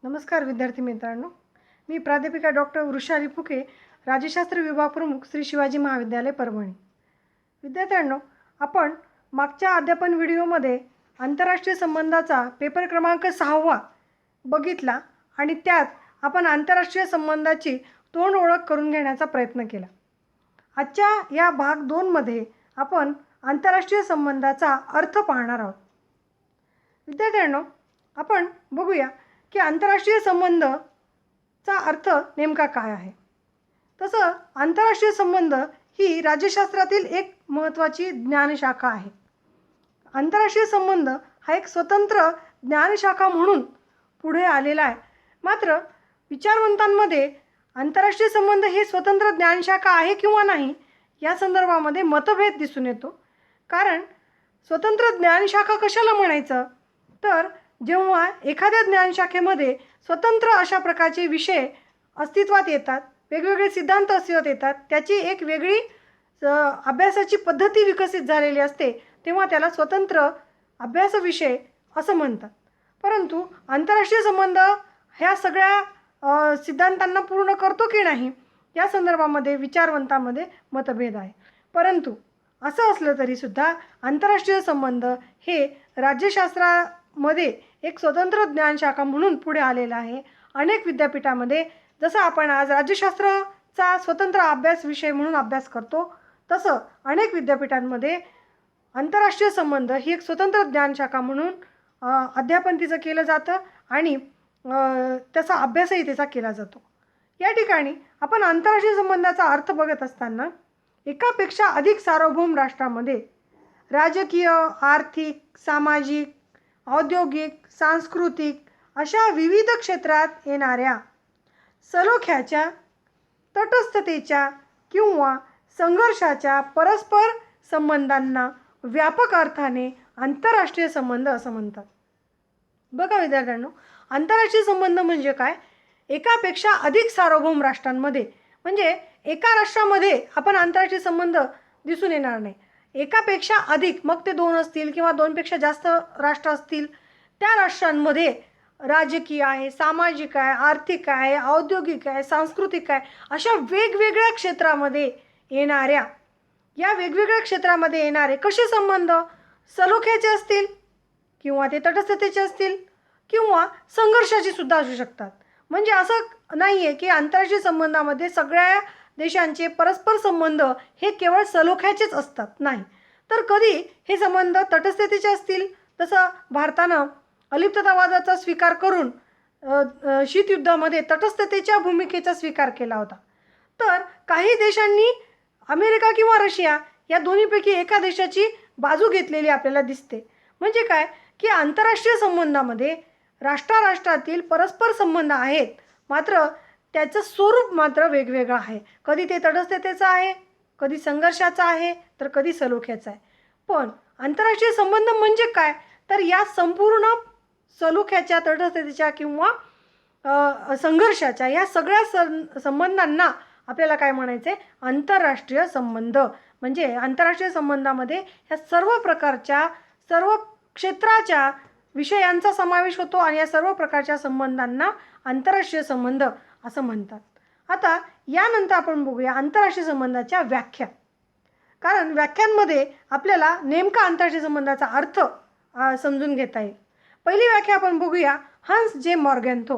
नमस्कार विद्यार्थी मित्रांनो, मी प्राध्यापिका डॉक्टर वृषाली फुके, राज्यशास्त्र विभाग प्रमुख श्री शिवाजी महाविद्यालय परभणी. विद्यार्थ्यांनो, आपण मागच्या अध्यापन व्हिडिओमध्ये आंतरराष्ट्रीय संबंधाचा पेपर क्रमांक 6 बघितला आणि त्यात आपण आंतरराष्ट्रीय संबंधाची तोंड ओळख करून घेण्याचा प्रयत्न केला. आजच्या या भाग 2 मध्ये आपण आंतरराष्ट्रीय संबंधाचा अर्थ पाहणार आहोत. विद्यार्थ्यांनो, आपण बघूया की आंतरराष्ट्रीय संबंधचा अर्थ नेमका काय आहे. तसं आंतरराष्ट्रीय संबंध ही राज्यशास्त्रातील एक महत्त्वाची ज्ञानशाखा आहे. आंतरराष्ट्रीय संबंध हा एक स्वतंत्र ज्ञानशाखा म्हणून पुढे आलेला आहे. मात्र विचारवंतांमध्ये आंतरराष्ट्रीय संबंध हे स्वतंत्र ज्ञानशाखा आहे किंवा नाही या संदर्भामध्ये मतभेद दिसून येतो. कारण स्वतंत्र ज्ञानशाखा कशाला म्हणायचं, तर जेव्हा एखाद्या ज्ञानशाखेमध्ये स्वतंत्र अशा प्रकारचे विषय अस्तित्वात येतात, वेगवेगळे सिद्धांत अस्तित्वात येतात, त्याची एक वेगळी अभ्यासाची पद्धती विकसित झालेली असते, तेव्हा त्याला स्वतंत्र अभ्यास विषय असं म्हणतात. परंतु आंतरराष्ट्रीय संबंध ह्या सगळ्या सिद्धांतांना पूर्ण करतो की नाही या संदर्भामध्ये विचारवंतांमध्ये मतभेद आहे. परंतु असं असलं तरीसुद्धा आंतरराष्ट्रीय संबंध हे राज्यशास्त्रामध्ये एक स्वतंत्र ज्ञानशाखा म्हणून पुढे आलेला आहे. अनेक विद्यापीठामध्ये जसं आपण आज राज्यशास्त्राचा स्वतंत्र अभ्यास विषय म्हणून अभ्यास करतो, तसं अनेक विद्यापीठांमध्ये आंतरराष्ट्रीय संबंध ही एक स्वतंत्र ज्ञानशाखा म्हणून अध्यापन तिचं केलं जातं आणि त्याचा अभ्यासही त्याचा केला जातो. या ठिकाणी आपण आंतरराष्ट्रीय संबंधाचा अर्थ बघत असताना एकापेक्षा अधिक सार्वभौम राष्ट्रांमध्ये राजकीय, आर्थिक, सामाजिक, औद्योगिक, सांस्कृतिक अशा विविध क्षेत्रात येणाऱ्या सलोख्याच्या, तटस्थतेच्या किंवा संघर्षाच्या परस्पर संबंधांना व्यापक अर्थाने आंतरराष्ट्रीय संबंध असं म्हणतात. बघा विद्यार्थ्यांनो, आंतरराष्ट्रीय संबंध म्हणजे काय? एकापेक्षा अधिक सार्वभौम राष्ट्रांमध्ये, म्हणजे एका राष्ट्रामध्ये आपण आंतरराष्ट्रीय संबंध दिसून येणार नाही. एकापेक्षा अधिक, मग ते 2 असतील किंवा 2पेक्षा जास्त राष्ट्र असतील, त्या राष्ट्रांमध्ये राजकीय आहे, सामाजिक आहे, आर्थिक आहे, औद्योगिक आहे, सांस्कृतिक आहे, अशा वेगवेगळ्या क्षेत्रामध्ये येणाऱ्या या वेगवेगळ्या क्षेत्रामध्ये येणारे कसे संबंध सलोख्याचे असतील किंवा ते तटस्थतेचे असतील किंवा संघर्षाची सुद्धा असू शकतात. म्हणजे असं नाही आहे की आंतरराष्ट्रीय संबंधामध्ये सगळ्या देशांचे परस्पर संबंध हे केवळ सलोख्याचेच असतात, नाही. तर कधी हे संबंध तटस्थतेचे असतील, तसं भारतानं अलिप्ततावादाचा स्वीकार करून शीतयुद्धामध्ये तटस्थतेच्या भूमिकेचा स्वीकार केला होता. तर काही देशांनी अमेरिका किंवा रशिया या दोन्हीपैकी एका देशाची बाजू घेतलेली आपल्याला दिसते. म्हणजे काय की आंतरराष्ट्रीय संबंधामध्ये राष्ट्रातील परस्पर संबंध आहेत, मात्र त्याचं स्वरूप मात्र वेगवेगळं आहे. कधी ते तटस्थतेचं आहे, कधी संघर्षाचं आहे, तर कधी सलोख्याचं आहे. पण आंतरराष्ट्रीय संबंध म्हणजे काय, तर या संपूर्ण सलोख्याच्या, तटस्थतेच्या किंवा संघर्षाच्या या सगळ्या संबंधांना आपल्याला काय म्हणायचं आहे? आंतरराष्ट्रीय संबंध. म्हणजे आंतरराष्ट्रीय संबंधामध्ये ह्या सर्व प्रकारच्या, सर्व क्षेत्राच्या विषयांचा समावेश होतो आणि या सर्व प्रकारच्या संबंधांना आंतरराष्ट्रीय संबंध असं म्हणतात. आता यानंतर आपण बघूया आंतरराष्ट्रीय संबंधाच्या व्याख्या. कारण व्याख्यांमध्ये आपल्याला नेमका आंतरराष्ट्रीय संबंधाचा अर्थ समजून घेता येईल. पहिली व्याख्या आपण बघूया हन्स जे मॉर्गॅन्थो.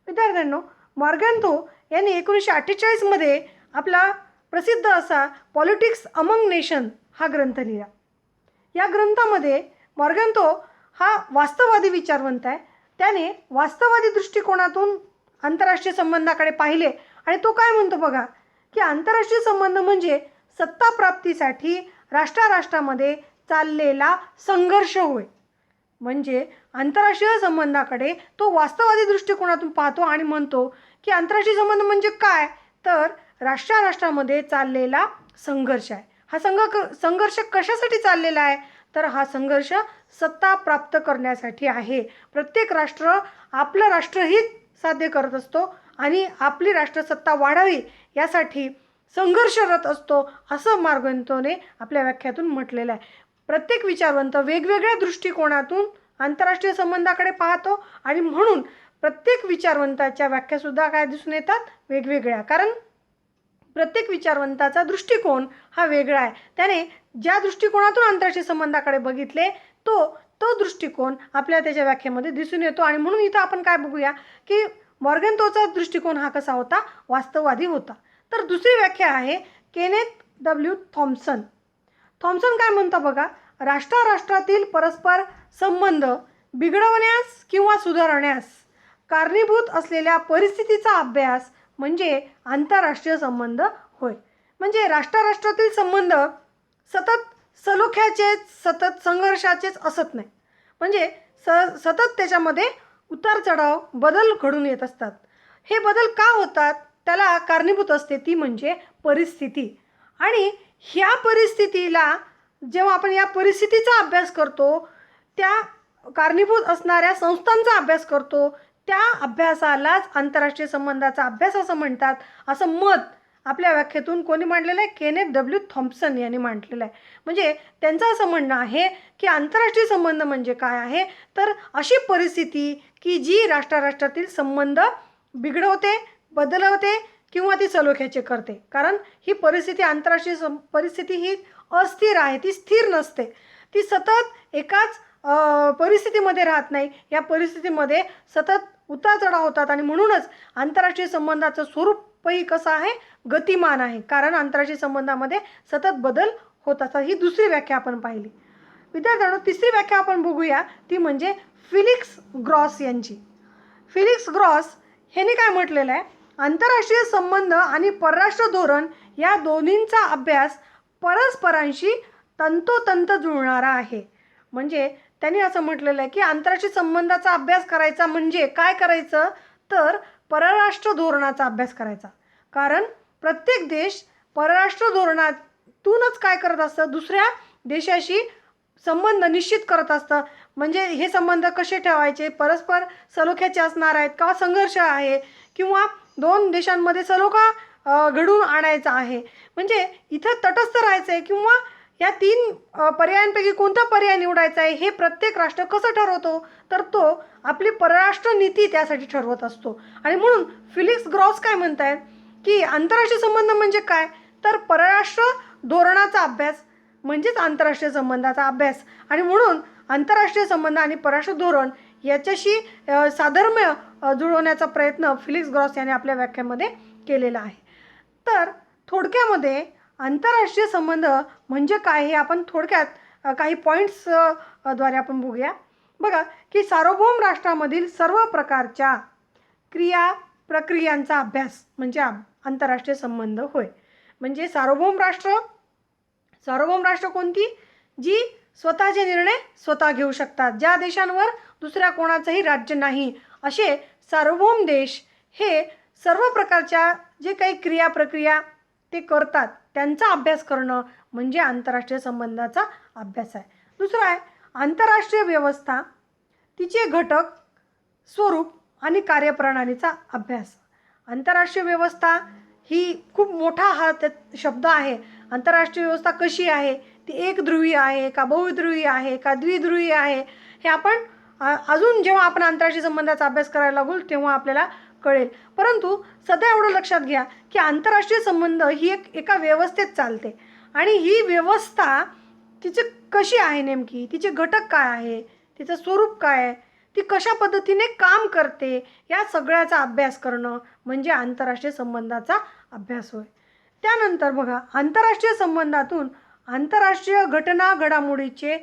विद्यार्थ्यांनो, मॉर्गॅन्थो यांनी 1948 मध्ये आपला प्रसिद्ध असा पॉलिटिक्स अमंग नेशन हा ग्रंथ लिहिला. या ग्रंथामध्ये मॉर्गॅन्थो हा वास्तववादी विचारवंत आहे. त्याने वास्तववादी दृष्टिकोनातून आंतरराष्ट्रीय संबंधाकडे पाहिले आणि तो काय म्हणतो बघा की आंतरराष्ट्रीय संबंध म्हणजे सत्ता प्राप्तीसाठी राष्ट्रामध्ये चाललेला संघर्ष होय. म्हणजे आंतरराष्ट्रीय संबंधाकडे तो वास्तववादी दृष्टिकोनातून पाहतो आणि म्हणतो की आंतरराष्ट्रीय संबंध म्हणजे काय, तर राष्ट्रामध्ये चाललेला संघर्ष आहे. हा संघर्ष कशासाठी चाललेला आहे, तर हा संघर्ष सत्ता प्राप्त करण्यासाठी आहे. प्रत्येक राष्ट्र आपलं राष्ट्रहित साध्य करत असतो आणि आपली राष्ट्रसत्ता वाढावी यासाठी संघर्षरत असतो, असं मॉर्गॅन्थोने आपल्या व्याख्यातून म्हटलेलं आहे. प्रत्येक विचारवंत वेगवेगळ्या दृष्टिकोनातून आंतरराष्ट्रीय संबंधाकडे पाहतो आणि म्हणून प्रत्येक विचारवंताच्या व्याख्यासुद्धा काय दिसून येतात, वेगवेगळ्या. कारण प्रत्येक विचारवंताचा दृष्टिकोन हा वेगळा आहे. त्याने ज्या दृष्टिकोनातून आंतरराष्ट्रीय संबंधाकडे बघितले तो दृष्टिकोन आपल्याला त्याच्या व्याख्येमध्ये दिसून येतो. आणि म्हणून इथं आपण काय बघूया की मॉर्गनथॉचा दृष्टिकोन हा कसा होता, वास्तववादी होता. तर दुसरी व्याख्या आहे केनेथ डब्ल्यू थॉम्सन. थॉम्सन काय म्हणता बघा, राष्ट्रातील परस्पर संबंध बिघडवण्यास किंवा सुधारण्यास कारणीभूत असलेल्या परिस्थितीचा अभ्यास म्हणजे आंतरराष्ट्रीय संबंध होय. म्हणजे राष्ट्रातील संबंध सतत सलोख्याचेच, सतत संघर्षाचेच असत नाही. म्हणजे सतत त्याच्यामध्ये उतार चढाव, बदल घडून येत असतात. हे बदल का होतात, त्याला कारणीभूत असते ती म्हणजे परिस्थिती. आणि ह्या परिस्थितीला जेव्हा आपण या परिस्थितीचा अभ्यास करतो, त्या कारणीभूत असणाऱ्या संस्थांचा अभ्यास करतो, त्या अभ्यासालाच आंतरराष्ट्रीय संबंधाचा अभ्यास असं म्हणतात. असं मत आपल्या व्याख्येतून कोणी मांडलेलं आहे, केनेथ डब्ल्यू थॉम्सन यांनी मांडलेलं आहे. म्हणजे त्यांचं असं म्हणणं आहे की आंतरराष्ट्रीय संबंध म्हणजे काय आहे, तर अशी परिस्थिती की जी राष्ट्रातील संबंध बिघडवते, बदलवते किंवा ती सलोख्याचे करते. कारण ही परिस्थिती, आंतरराष्ट्रीय परिस्थिती ही अस्थिर आहे, ती स्थिर नसते. ती सतत एकाच परिस्थितीमध्ये राहत नाही. या परिस्थितीमध्ये सतत उतार चढाव होतात. आणि म्हणूनच आंतरराष्ट्रीय संबंधाचं स्वरूपही कसं आहे, गतिमान आहे. कारण आंतरराष्ट्रीय संबंधामध्ये सतत बदल होत असतात. ही दुसरी व्याख्या आपण पाहिली. विद्यार्थ्यांनो, तिसरी व्याख्या आपण बघूया, ती म्हणजे फिलिक्स ग्रॉस यांची. फिलिक्स ग्रॉस ह्यांनी काय म्हटलेलं आहे, आंतरराष्ट्रीय संबंध आणि परराष्ट्र धोरण या दोन्हींचा अभ्यास परस्परांशी तंतोतंत जुळणारा आहे. म्हणजे त्यांनी असं म्हटलेलं आहे की आंतरराष्ट्रीय संबंधाचा अभ्यास करायचा म्हणजे काय करायचं, तर परराष्ट्र धोरणाचा अभ्यास करायचा. कारण प्रत्येक देश परराष्ट्र धोरणातूनच काय करत असतं, दुसऱ्या देशाशी संबंध निश्चित करत असतं. म्हणजे हे संबंध कसे ठेवायचे, परस्पर सलोख्याचे असणार आहेत का, संघर्ष आहे, किंवा दोन देशांमध्ये सलोखा घडवून आणायचा आहे. म्हणजे इथं तटस्थ राहायचं आहे किंवा या तीन पर्यायांपैकी कोणता पर्याय निवडायचा आहे हे प्रत्येक राष्ट्र कसं ठरवतो, तर तो आपली परराष्ट्र नीती त्यासाठी ठरवत असतो. आणि म्हणून फिलिक्स ग्रॉस काय म्हणतायत की आंतरराष्ट्रीय संबंध म्हणजे काय, तर परराष्ट्र धोरणाचा अभ्यास म्हणजेच आंतरराष्ट्रीय संबंधाचा अभ्यास. आणि म्हणून आंतरराष्ट्रीय संबंध आणि परराष्ट्र धोरण याच्याशी साधर्म्य जुळवण्याचा प्रयत्न फिलिक्स ग्रॉस याने आपल्या व्याख्यामध्ये केलेला आहे. तर थोडक्यामध्ये आंतरराष्ट्रीय संबंध म्हणजे काय हे आपण थोडक्यात काही पॉईंट्स द्वारे आपण बघूया. बघा की सार्वभौम राष्ट्रामधील सर्व प्रकारच्या क्रिया प्रक्रियांचा अभ्यास म्हणजे आंतरराष्ट्रीय संबंध होय. म्हणजे सार्वभौम राष्ट्र कोणती, जी स्वतःचे निर्णय स्वतः घेऊ शकतात, ज्या देशांवर दुसऱ्या कोणाचंही राज्य नाही, असे सार्वभौम देश हे सर्व प्रकारच्या जे काही क्रिया प्रक्रिया ते करतात त्यांचा अभ्यास करणं म्हणजे आंतरराष्ट्रीय संबंधाचा अभ्यास आहे. दुसरा आहे आंतरराष्ट्रीय व्यवस्था, तिचे घटक, स्वरूप आणि कार्यप्रणालीचा अभ्यास. आंतरराष्ट्रीय व्यवस्था ही खूप मोठा हा शब्द आहे. आंतरराष्ट्रीय व्यवस्था कशी आहे, ती एकध्रुवी आहे का, बहुध्रुवी आहे का, द्विध्रुवी आहे, हे आपण अजून जेव्हा आपण आंतरराष्ट्रीय संबंधाचा अभ्यास करायला लागू तेव्हा आपल्याला कळेल. परंतु सध्या एवढं लक्षात घ्या की आंतरराष्ट्रीय संबंध ही एका व्यवस्थेत चालते. आणि ही व्यवस्था तिची कशी आहे नेमकी, तिचे घटक काय आहे, तिचं स्वरूप काय आहे, ती कशा पद्धतीने काम करते, या सगळ्याचा अभ्यास करणं म्हणजे आंतरराष्ट्रीय संबंधाचा अभ्यास होय. त्यानंतर बघा, आंतरराष्ट्रीय संबंधातून आंतरराष्ट्रीय घटना घडामोडीचे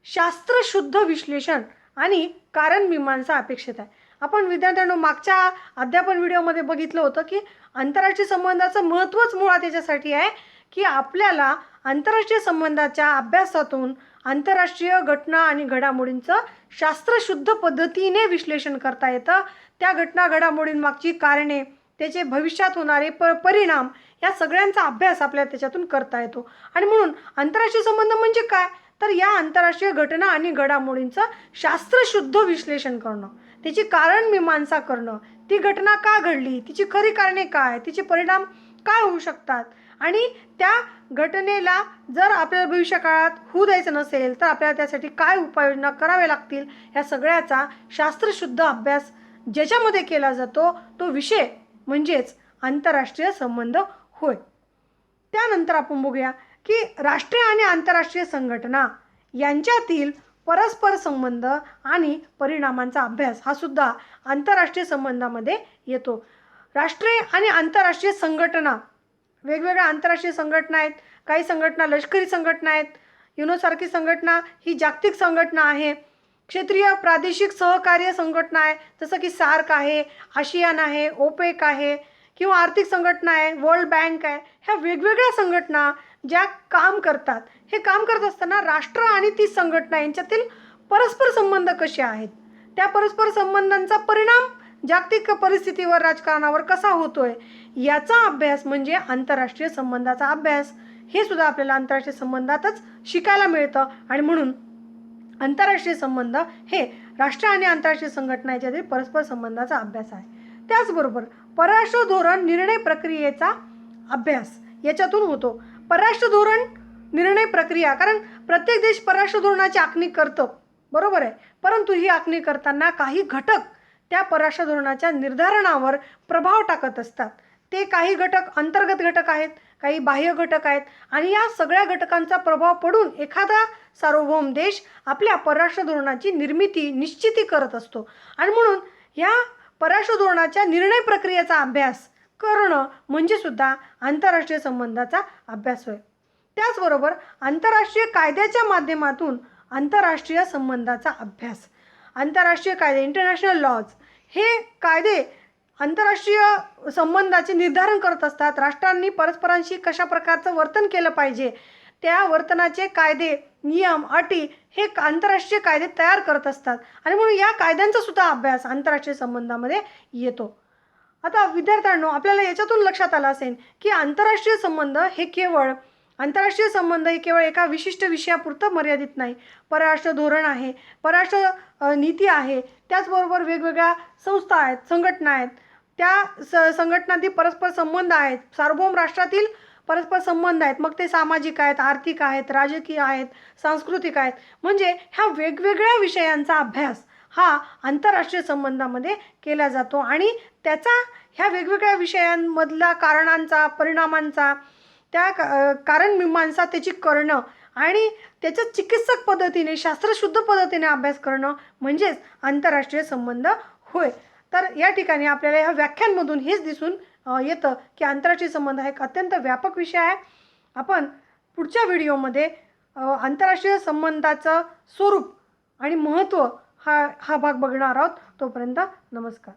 शास्त्रशुद्ध विश्लेषण आणि कारणमीमांसा अपेक्षित आहे. आपण विद्यार्थ्यांनो मागच्या अध्यापन व्हिडिओमध्ये बघितलं होतं की आंतरराष्ट्रीय संबंधाचं महत्त्वच मुळात याच्यासाठी आहे की आपल्याला आंतरराष्ट्रीय संबंधाच्या अभ्यासातून आंतरराष्ट्रीय घटना आणि घडामोडींचं शास्त्रशुद्ध पद्धतीने विश्लेषण करता येतं. त्या घटना घडामोडींमागची कारणे, त्याचे भविष्यात होणारे परिणाम, या सगळ्यांचा अभ्यास आपल्याला त्याच्यातून करता येतो. आणि म्हणून आंतरराष्ट्रीय संबंध म्हणजे काय, तर या आंतरराष्ट्रीय घटना आणि घडामोडींचं शास्त्रशुद्ध विश्लेषण करणं, त्याची कारणमीमांसा करणं, ती घटना का घडली, तिची खरी कारणे काय, तिचे परिणाम काय होऊ शकतात, आणि त्या घटनेला जर आपल्याला भविष्यकाळात होऊ द्यायचं नसेल तर आपल्याला त्यासाठी काय उपाययोजना कराव्या लागतील, या सगळ्याचा शास्त्रशुद्ध अभ्यास ज्याच्यामध्ये केला जातो तो विषय म्हणजेच आंतरराष्ट्रीय संबंध होय. त्यानंतर आपण बघूया की राष्ट्रीय आणि आंतरराष्ट्रीय संघटना यांच्यातील परस्पर संबंध आणि परिणामांचा अभ्यास हा सुद्धा आंतरराष्ट्रीय संबंधामध्ये येतो. राष्ट्रीय आणि आंतरराष्ट्रीय संघटना, वेगवेगळ्या आंतरराष्ट्रीय संघटना आहेत. काही संघटना लष्करी संघटना आहेत. युनोसारखी संघटना ही जागतिक संघटना आहे. क्षेत्रीय प्रादेशिक सहकार्य संघटना आहे, जसं की सार्क आहे, आशियान आहे, ओपेक आहे किंवा आर्थिक संघटना आहे, वर्ल्ड बँक आहे. ह्या वेगवेगळ्या संघटना ज्या काम करतात, हे काम करत असताना राष्ट्र आणि ती संघटना यांच्यातील परस्पर संबंध कसे आहेत, त्या परस्पर संबंधांचा परिणाम जागतिक परिस्थितीवर, राजकारणावर कसा होतोय, याचा अभ्यास म्हणजे आंतरराष्ट्रीय संबंधाचा अभ्यास. हे सुद्धा आपल्याला आंतरराष्ट्रीय संबंधातच शिकायला मिळतं आणि म्हणून आंतरराष्ट्रीय संबंध हे राष्ट्र आणि आंतरराष्ट्रीय संघटना याच्यातील परस्पर संबंधाचा अभ्यास आहे. त्याचबरोबर परराष्ट्र धोरण निर्णय प्रक्रियेचा अभ्यास याच्यातून होतो. परराष्ट्र धोरण निर्णय प्रक्रिया, कारण प्रत्येक देश परराष्ट्र धोरणाची आखणी करतं, बरोबर आहे, परंतु ही आखणी करताना काही घटक त्या परराष्ट्र धोरणाच्या निर्धारणावर प्रभाव टाकत असतात. ते काही घटक अंतर्गत घटक आहेत, काही बाह्य घटक आहेत आणि या सगळ्या घटकांचा प्रभाव पडून एखादा सार्वभौम देश आपल्या परराष्ट्र धोरणाची निश्चिती करत असतो आणि म्हणून या परराष्ट्र धोरणाच्या निर्णय प्रक्रियेचा अभ्यास करणं म्हणजे सुद्धा आंतरराष्ट्रीय संबंधाचा अभ्यास होय. त्याचबरोबर आंतरराष्ट्रीय कायद्याच्या माध्यमातून आंतरराष्ट्रीय संबंधाचा अभ्यास, आंतरराष्ट्रीय कायदे, इंटरनॅशनल लॉज, हे कायदे आंतरराष्ट्रीय संबंधाचे निर्धारण करत असतात. राष्ट्रांनी परस्परांशी कशा प्रकारचं वर्तन केलं पाहिजे, त्या वर्तनाचे कायदे, नियम, अटी हे आंतरराष्ट्रीय कायदे तयार करत असतात आणि म्हणून या कायद्यांचा सुद्धा अभ्यास आंतरराष्ट्रीय संबंधामध्ये येतो. आता विद्यार्थ्यांनो, आपल्याला याच्यातून लक्षात आलं असेल की आंतरराष्ट्रीय संबंध हे केवळ एका विशिष्ट विषयापुरतं मर्यादित नाही. परराष्ट्र धोरण आहे, परराष्ट्र नीती आहे, त्याचबरोबर वेगवेगळ्या संस्था आहेत, संघटना आहेत, त्या संघटनांतील परस्पर संबंध आहेत, सार्वभौम राष्ट्रातील परस्पर संबंध आहेत, मग ते सामाजिक आहेत, आर्थिक आहेत, राजकीय आहेत, सांस्कृतिक आहेत. म्हणजे ह्या वेगवेगळ्या विषयांचा अभ्यास हा आंतरराष्ट्रीय संबंधामध्ये केला जातो आणि त्याचा ह्या वेगवेगळ्या विषयांमधला कारणांचा, परिणामांचा, त्या कारणमीमांसा त्याची करणं आणि त्याच्या चिकित्सक पद्धतीने, शास्त्रशुद्ध पद्धतीने अभ्यास करणं म्हणजेच आंतरराष्ट्रीय संबंध होय. तर या ठिकाणी आपल्याला ह्या व्याख्यांमधून हेच दिसून येतं की आंतरराष्ट्रीय संबंध हा एक अत्यंत व्यापक विषय आहे. आपण पुढच्या व्हिडिओमध्ये आंतरराष्ट्रीय संबंधाचं स्वरूप आणि महत्त्व हा भाग बघणार आहोत. तोपर्यंत नमस्कार.